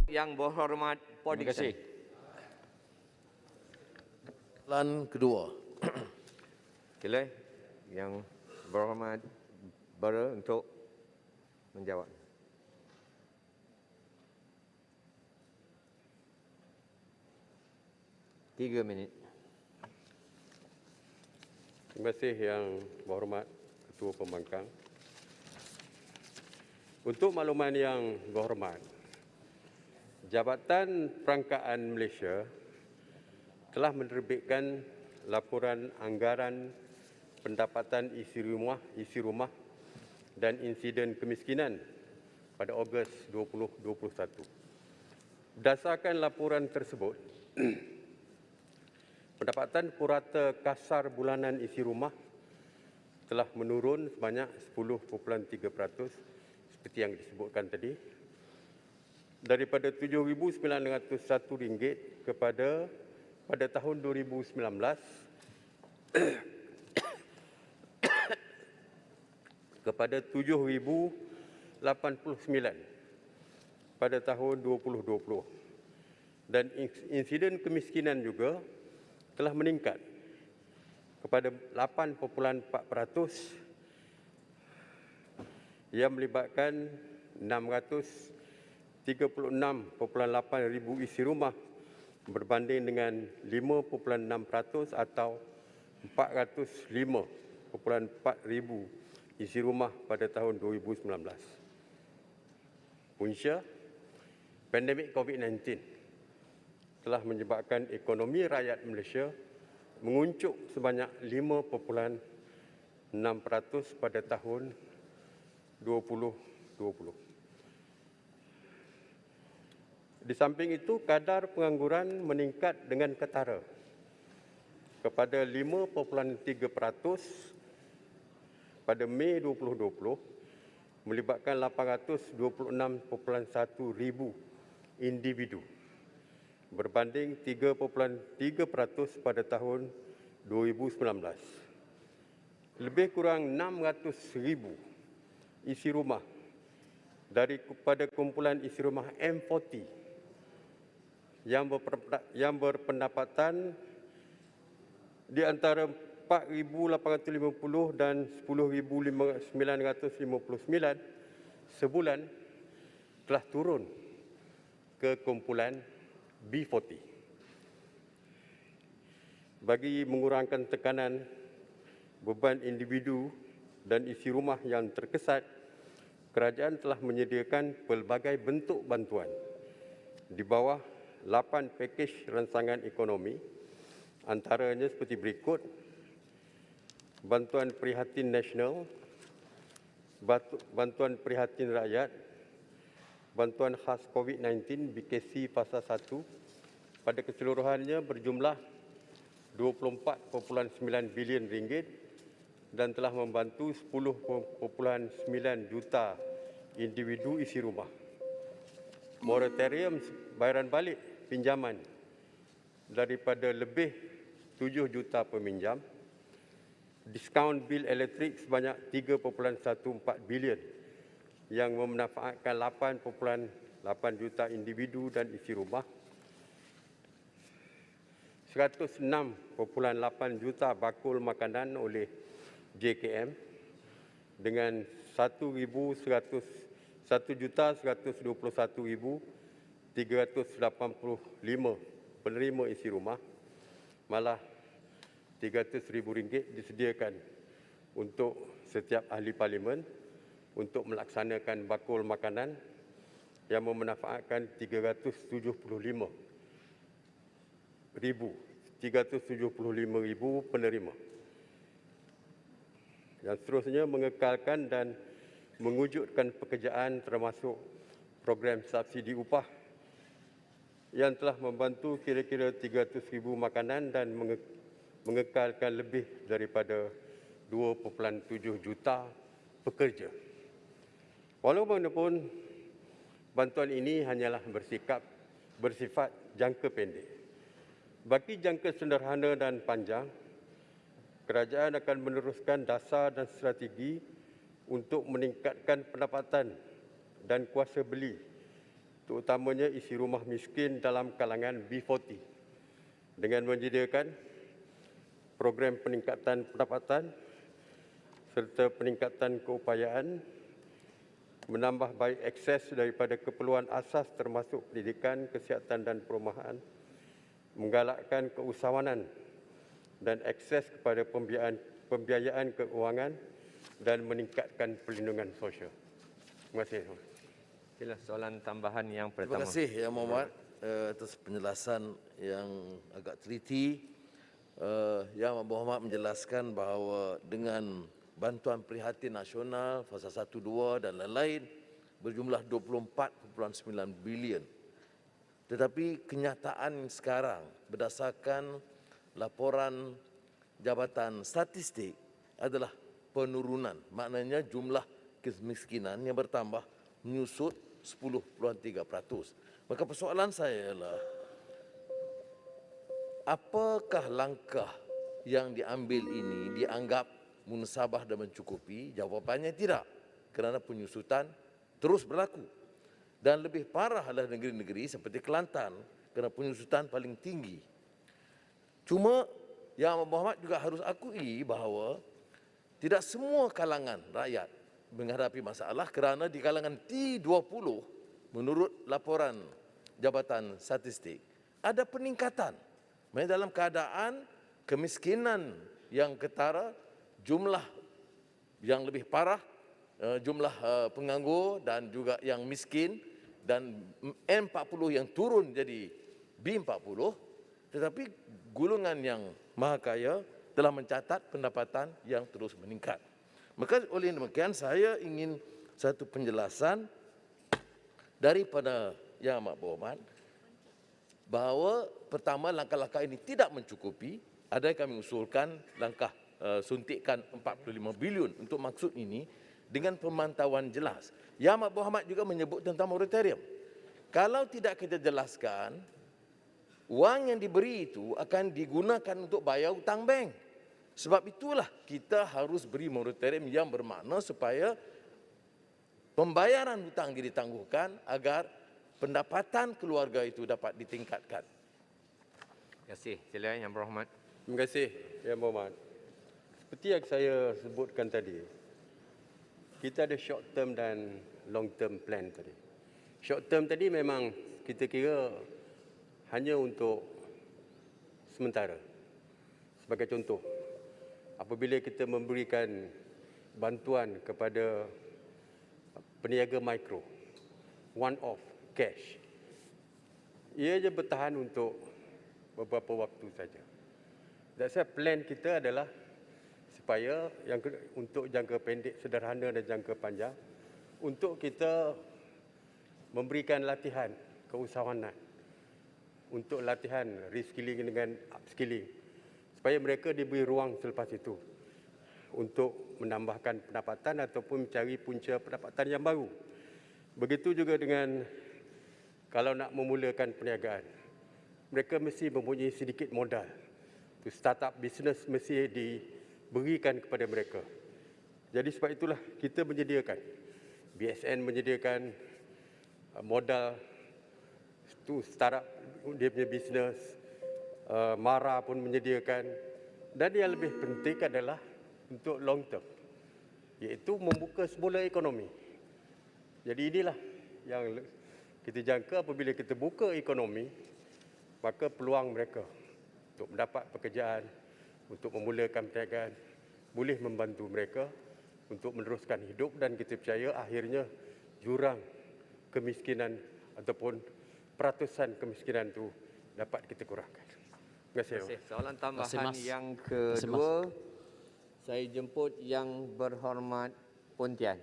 Yang berhormat Terima Podikson. kasih. Soalan kedua. Sila yang berhormat Bara untuk menjawab. Tiga minit. Terima kasih Yang Berhormat Ketua Pembangkang. Untuk makluman Yang Berhormat, Jabatan Perangkaan Malaysia telah menerbitkan laporan anggaran pendapatan isi rumah dan insiden kemiskinan pada Ogos 2021. Berdasarkan laporan tersebut, pendapatan purata kasar bulanan isi rumah telah menurun sebanyak 10.3% seperti yang disebutkan tadi, daripada RM7,901 pada tahun 2019 kepada RM7,089 pada tahun 2020. Dan insiden kemiskinan juga telah meningkat kepada 8.4% yang melibatkan 636.8 ribu isi rumah berbanding dengan 5.6% atau 405.4 ribu isi rumah pada tahun 2019. Punca, pandemik COVID-19 telah menyebabkan ekonomi rakyat Malaysia menguncuk sebanyak 5.6% pada tahun 2020. Di samping itu, kadar pengangguran meningkat dengan ketara kepada 5.3% pada Mei 2020, melibatkan 826.1 ribu individu berbanding 3.3% pada tahun 2019. Lebih kurang 600,000 isi rumah daripada kumpulan isi rumah M40 yang berpendapatan di antara 4,850 dan 10,959 sebulan telah turun ke kumpulan B40. Bagi mengurangkan tekanan beban individu dan isi rumah yang terkesat, kerajaan telah menyediakan pelbagai bentuk bantuan di bawah 8 pakej rancangan ekonomi, antaranya seperti berikut: bantuan prihatin nasional, bantuan prihatin rakyat, bantuan khas COVID-19 BKC Fasa 1 pada keseluruhannya berjumlah RM24.9 bilion dan telah membantu 10.9 juta individu isi rumah. Moratorium bayaran balik pinjaman daripada lebih 7 juta peminjam, diskaun bil elektrik sebanyak 3.14 bilion yang memanfaatkan 8.8 juta individu dan isi rumah, 106.8 juta bakul makanan oleh JKM dengan 1.121.385 penerima isi rumah, malah RM300,000 disediakan untuk setiap ahli parlimen untuk melaksanakan bakul makanan yang memanfaatkan 375,000 penerima. Yang seterusnya mengekalkan dan mewujudkan pekerjaan termasuk program subsidi upah yang telah membantu kira-kira 300,000 makanan dan mengekalkan lebih daripada 2.7 juta pekerja. Walaupun bantuan ini hanyalah bersifat jangka pendek. Bagi jangka sederhana dan panjang, kerajaan akan meneruskan dasar dan strategi untuk meningkatkan pendapatan dan kuasa beli terutamanya isi rumah miskin dalam kalangan B40 dengan menyediakan program peningkatan pendapatan serta peningkatan keupayaan menambah baik akses daripada keperluan asas termasuk pendidikan, kesihatan dan perumahan, menggalakkan keusahawanan dan akses kepada pembiayaan keuangan dan meningkatkan perlindungan sosial. Terima kasih. Sila soalan tambahan yang Terima pertama. kasih Yang Muhammad atas penjelasan yang agak teliti. Yang Muhammad menjelaskan bahawa dengan bantuan prihatin nasional, fasa 1, 2 dan lain-lain berjumlah 24.9 bilion. Tetapi kenyataan sekarang berdasarkan laporan Jabatan Statistik adalah penurunan. Maknanya jumlah kemiskinan yang bertambah menyusut 10.3%. Maka persoalan saya ialah, apakah langkah yang diambil ini dianggap munasabah dan mencukupi? Jawapannya tidak, kerana penyusutan terus berlaku. Dan lebih parah adalah negeri-negeri seperti Kelantan, kerana penyusutan paling tinggi. Cuma Yang Muhammad juga harus akui bahawa tidak semua kalangan rakyat menghadapi masalah, kerana di kalangan T20 menurut laporan Jabatan Statistik ada peningkatan. Maksudnya dalam keadaan kemiskinan yang ketara, jumlah yang lebih parah, jumlah penganggur dan juga yang miskin, dan M40 yang turun jadi B40, tetapi golongan yang maha kaya telah mencatat pendapatan yang terus meningkat. Maka oleh demikian saya ingin satu penjelasan daripada Yang Amat Berhormat bahawa pertama, langkah-langkah ini tidak mencukupi. Ada yang kami usulkan langkah suntikan 45 bilion untuk maksud ini dengan pemantauan jelas. Yang Amat Berhormat juga menyebut tentang moratorium. Kalau tidak kita jelaskan, wang yang diberi itu akan digunakan untuk bayar hutang bank. Sebab itulah kita harus beri moratorium yang bermakna supaya pembayaran hutang ditangguhkan agar pendapatan keluarga itu dapat ditingkatkan. Terima kasih. Sila Yang Berhormat. Terima kasih, Yang Berhormat. Seperti yang saya sebutkan tadi, kita ada short term dan long term plan tadi. Short term tadi memang kita kira hanya untuk sementara. Sebagai contoh, apabila kita memberikan bantuan kepada peniaga mikro, one off cash, ia je bertahan untuk beberapa waktu saja. That's why plan kita adalah supaya untuk jangka pendek, sederhana dan jangka panjang, untuk kita memberikan latihan keusahawanan, untuk latihan reskilling dengan upskilling, supaya mereka diberi ruang selepas itu untuk menambahkan pendapatan ataupun mencari punca pendapatan yang baru. Begitu juga dengan kalau nak memulakan perniagaan, mereka mesti mempunyai sedikit modal. To start up business mesti diberikan kepada mereka. Jadi sebab itulah kita menyediakan, BSN menyediakan modal to start up dia punya bisnes, MARA pun menyediakan, dan yang lebih penting adalah untuk long term, iaitu membuka semula ekonomi. Jadi inilah yang kita jangka, apabila kita buka ekonomi, maka peluang mereka untuk mendapat pekerjaan, untuk memulakan perniagaan, boleh membantu mereka untuk meneruskan hidup, dan kita percaya akhirnya jurang kemiskinan ataupun peratusan kemiskinan itu dapat kita kurangkan. Terima kasih. Terima kasih. Soalan tambahan Mas. yang Terima kasih, kedua, saya jemput Yang Berhormat Pontian.